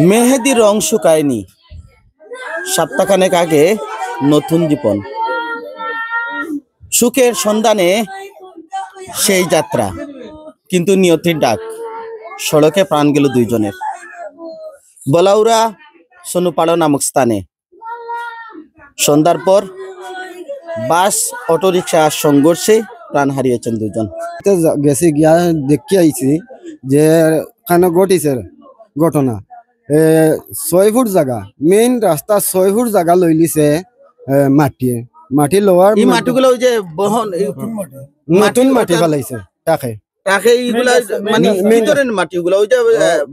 মেহেদি রং শুকায়নি, সপ্তাহখানেক আগে নতুন জীবন, সুখের সন্ধানে সেই যাত্রা, কিন্তু নিয়তির ডাক, সড়কে প্রাণ গেল দুইজনের। বলাউড়া সোনুপাড়া নামক স্থানে সন্ধ্যার পর বাস অটোরিকশা সংঘর্ষে প্রাণ হারিয়েছেন দুজন। গেছি গিয়া দেখি আইছি যে কেন ঘটিছে ঘটনা। 6 ফুট জায়গা, মেইন রাস্তা 6 ফুট জায়গা লইলিছে মাটি লোয়ার এই মাটিগুলো ওই যে বহন নতুন মাটি ফেলাইছে তাকে মানে ভিতরের মাটিগুলো ওই যে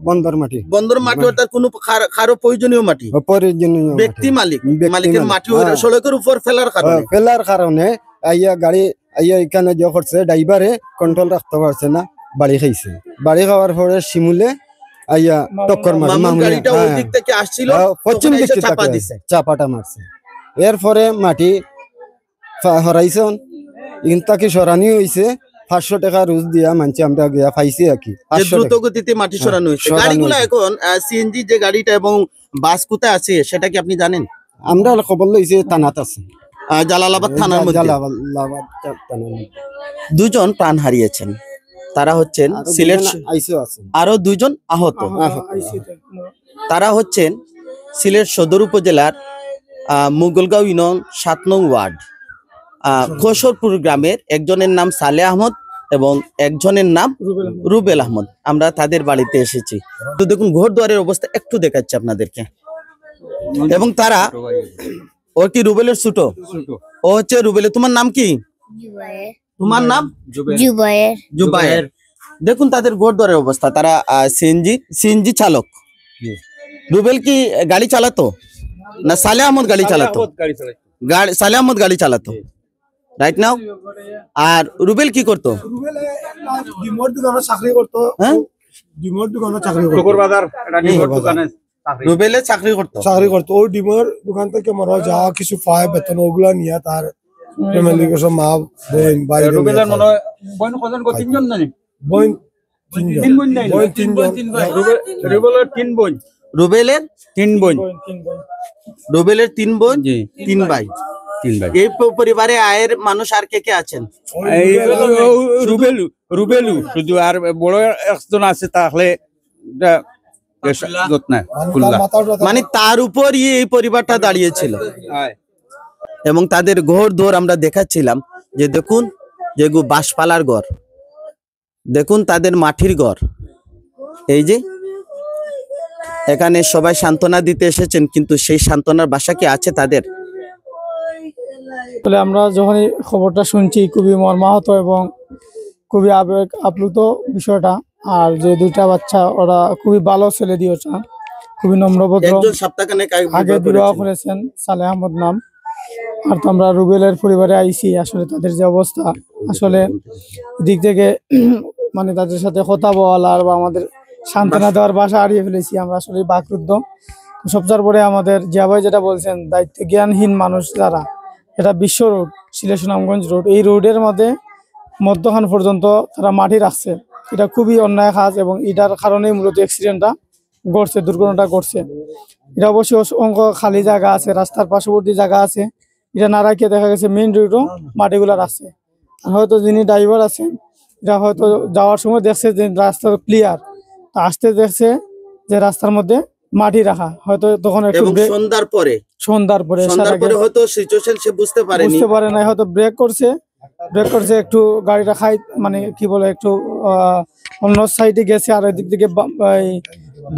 বন্দর মাটি, অর্থাৎ কোনো কারো প্রয়োজনীয় মাটি, ব্যক্তি মালিকের মাটি সড়কের উপর ফেলার কারণে গাড়ি এখানে যে করছে, ড্রাইভারে কন্ট্রোল রাখতে পারছে না, বাড়ি খাইছে। বাড়ি খাওয়ার পরে শিমুলে আইয়া টক্কর পশ্চিম দিক থেকে চাপাটা মারছে। এরপরে মাটি হরাইছন, ইনতাকে সরানি হয়েছে। 500 টাকা রোজ দিয়া মানছি আমরা গিয়া পাইছি আর কি। দ্রুত গতিতে মাটি সরানো হয়েছে। গাড়িগুলো এখন সিএনজি যে গাড়িটা এবং বাস কোথায় আছে সেটা কি আপনি জানেন? আমরা খবর লইছি থানাত আছে, জালালাবাদ থানার মধ্যে। দুজন প্রাণ হারিয়েছেন, তারা হচ্ছেন সিলেট, আরো দুজন আহত। তারা হচ্ছেন সিলেট সদর উপজেলার মুগলগাঁও ইউনিয়ন 7 নং ওয়ার্ড খোসরপুর গ্রামের একজনের নাম সালে আহমদ এবং একজনের নাম রুবেল আহমদ। আমরা তাদের বাড়িতে এসেছি। তো দেখুন ঘরদুয়ারের অবস্থা একটু দেখাচ্ছি আপনাদেরকে। এবং তারা, ও কি রুবেলের ছোট? ও হচ্ছে রুবেলের। তোমার নাম কি? তোমার নাম? জুবায়ের। দেখুন তাদের ঘরদুয়ারের অবস্থা। তারা সিএনজি চালক। রুবেল কি গাড়ি চালাতো না সালে আহমদ গাড়ি চালাতো? সালে আহমদ গাড়ি চালাতো রাইট নাও। আর রুবেল কি করতো? রুবেলে চাকরি করতো। ওই ডিমের দোকান থেকে মনে হয় যা কিছু পায় বেতন ওগুলা নিয়ে তার ফ্যামিলি কত মা বোন ভাই রুবেলের মনে হয় বোন কজন কো তিনজন জানি বোন রুবেলের তিন বোন রুবেলের 3 বোন 3 ভাই। এই পরিবারে আয়ের মানুষ আর কে কে আছেন? রুবেলু শুধু, আর বড় একজন আছে তাহলে মানে তার উপর এই পরিবারটা দাঁড়িয়েছিল। এবং তাদের ঘর দোর আমরা দেখাচ্ছিলাম যে দেখুন যে বাঁশপালার ঘর, দেখুন তাদের মাটির ঘর। এই যে এখানে সবাই সান্ত্বনা দিতে এসেছেন, কিন্তু সেই সান্ত্বনার বাসা কি আছে তাদের? আমরা যখনই খবরটা শুনছি খুবই মর্মাহত এবং খুবই আবেগ আপ্লুত বিষয়টা। আর যে দুইটা বাচ্চা, ওরা খুবই ভালো ছেলে দিয়েছে, খুবই নম্রভদ্র, আগে বিবাহ করেছেন, সালে আহমদ নাম। আর তো আমরা রুবেলের পরিবারে আইছি। আসলে তাদের যে অবস্থা, আসলে দিক থেকে মানে তাদের সাথে কথা বলার বা আমাদের সান্ত্বনা দেওয়ার ভাষা হারিয়ে ফেলেছি আমরা, আসলে বাকরুদ্ধ। সবচেয়ে পরে আমাদের জিয়া ভাই যেটা বলছেন, দায়িত্ব জ্ঞানহীন মানুষ যারা, এটা বিশ্ব রোড, সিলেট সুনামগঞ্জ রোড, এই রোডের মধ্যখান পর্যন্ত তারা মাটি রাখছে। এটা খুবই অন্যায় কাজ এবং এটার কারণেই মূলত অ্যাক্সিডেন্টটা ঘটছে, দুর্ঘটনাটা ঘটছে। এটা অবশ্যই অঙ্ক খালি জায়গা আছে, রাস্তার পার্শ্ববর্তী জায়গা আছে, এটা না রাখিয়ে দেখা গেছে মেইন রোডও মাটিগুলা রাখছে। আর হয়তো যিনি ড্রাইভার আছেন, এটা হয়তো যাওয়ার সময় দেখছে যে রাস্তা ক্লিয়ার, তা আসতে দেখছে যে রাস্তার মধ্যে মাটি রাখা, হয়তো তখন একটু সন্ধ্যার পরে হয়তো সিচুয়েশন সে বুঝতে পারে না, হয়তো ব্রেক করছে একটু, গাড়িটা মানে কি বলে একটু অন্য সাইডে গেছে। আর এদিক থেকে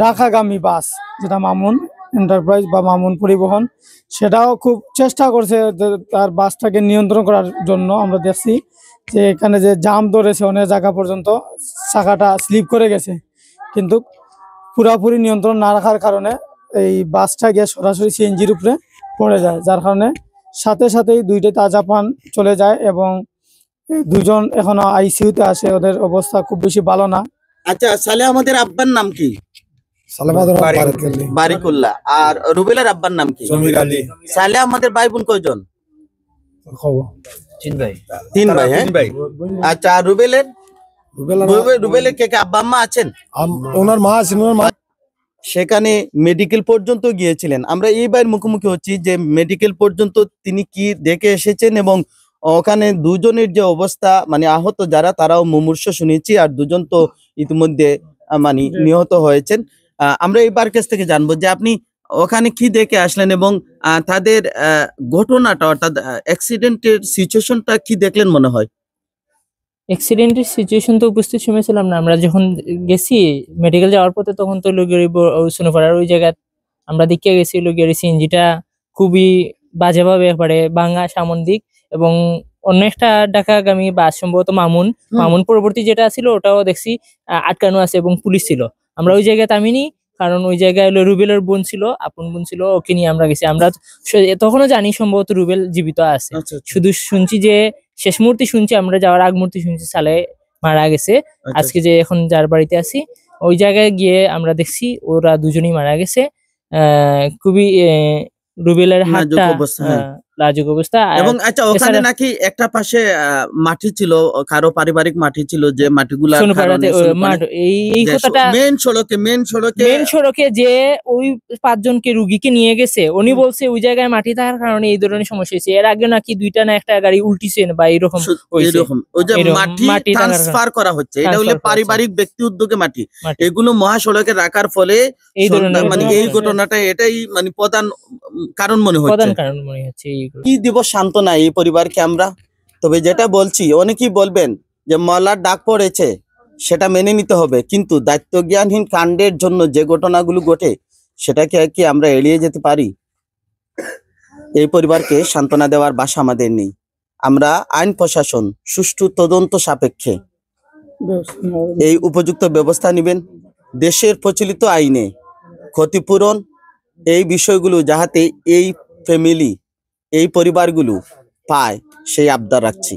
ঢাকাগামী বাস, যেটা মামুন এন্টারপ্রাইজ বা মামুন পরিবহন, সেটাও খুব চেষ্টা করছে তার বাসটাকে নিয়ন্ত্রণ করার জন্য। আমরা দেখছি যে এখানে যে জাম ধরেছে অনেক জায়গা পর্যন্ত, চাকাটা স্লিপ করে গেছে, কিন্তু পুরাপুরি নিয়ন্ত্রণ না রাখার কারণে এই বাসটা গিয়ে সরাসরি সিএনজির উপরে পড়ে যায়, যার কারণে সাথে সাথেই দুইটা তাজা প্রাণ চলে যায় এবং দুজন এখনো আইসিইউতে আছে, ওদের অবস্থা খুব বেশি ভালো না। আচ্ছা, সালে আমাদের আব্বার নাম কি? বারিকুল্লাহ। আর রুবেলের আব্বার নাম কি? সালে আমাদের ভাই বোন কয়জন? 3 ভাই। আচ্ছা, রুবেলের কে কে আব্বা আম্মা আছেন? ওনার মা আছেন, ওনার মা সেখানে মেডিকেল পর্যন্ত গিয়েছিলেন। আমরা এইবার মুখোমুখি হচ্ছি যে মেডিকেল পর্যন্ত তিনি কি দেখে এসেছেন এবং ওখানে দুজনের যে অবস্থা মানে আহত যারা তারাও মুমূর্ষ শুনেছি, আর দুজন তো ইতিমধ্যে মানে নিহত হয়েছেন। আমরা এইবার কাছ থেকে জানবো যে আপনি ওখানে কি দেখে আসলেন এবং তাদের ঘটনাটা অর্থাৎ অ্যাক্সিডেন্টের সিচুয়েশনটা কি দেখলেন মনে হয়? অ্যাক্সিডেন্টের সিচুয়েশন তো উপস্থিত সময় ছিলাম না, আমরা যখন গেছি মেডিকেল যাওয়ার পথে তখন তো সোনোপাড়ার ওই জায়গায় আমরা দেখিয়ে গেছি সিএনজিটা খুবই বাজেভাবে একবারে ভাঙা সামন দিক, এবং অন্য একটা ঢাকাগামী বাস সম্ভবত মামুন পরবর্তী যেটা ছিল ওটাও দেখছি আটকানো আছে এবং পুলিশ ছিল। আমরা ওই জায়গায় থামিনি, কারণ ওই জায়গায় হলো রুবেলের বোন ছিল, আপন বোন ছিল, ওকে নিয়ে আমরা গেছি। আমরা তখনও জানি সম্ভবত রুবেল জীবিত আছে, শুধু শুনছি যে শেষ মুহূর্তে শুনছি, আমরা যাওয়ার আগ মুহূর্তে শুনছি সালে মারা গেছে। আজকে যে এখন যার বাড়িতে আছি ওই জায়গায় গিয়ে আমরা দেখছি ওরা দুজনেই মারা গেছে। খুবই রুবেলের হাতটা লাজুক অবস্থা। এবং আচ্ছা ওখানে নাকি একটা পাশে মাটি ছিল, কারো পারিবারিক মাটি ছিল, যে মাটিগুলা এই কথাটা মেন সড়কে যে ওই 5 জনকে রুগীকে নিয়ে গেছে, উনি বলছে ওই জায়গায় মাটি থাকার কারণে এই ধরনের সমস্যা হয়েছে। এর আগে নাকি 2টা না 1টা গাড়ি উল্টিছে বা এরকম ওই যে মাটি ট্রান্সফার করা হচ্ছে, এটা হলো পারিবারিক ব্যক্তি উদ্যোগে মাটি, এগুলো মহাসড়কে রাখার ফলে এই ধরনের মানে এই ঘটনাটা এটাই মানে প্রধান কারণ মনে হচ্ছে। কি দিব সান্ত্বনা এই পরিবারকে আমরা? তবে যেটা বলছি, অনেকেই বলবেন যে মলার ডাক পড়েছে, সেটা মেনে নিতে হবে, কিন্তু দায়িত্ব জ্ঞানহীন কাণ্ডের জন্য যে ঘটনাগুলো ঘটে সেটাকে কি আমরা এড়িয়ে যেতে পারি? এই পরিবারকে সান্ত্বনা দেওয়ার ভাষা আমাদের নেই। আমরা আইন প্রশাসন সুষ্ঠু তদন্ত সাপেক্ষে এই উপযুক্ত ব্যবস্থা নেবেন, দেশের প্রচলিত আইনে ক্ষতিপূরণ এই বিষয়গুলো যাহাতে এই ফ্যামিলি এই পরিবারগুলো পায় সেই আবদার রাখছি।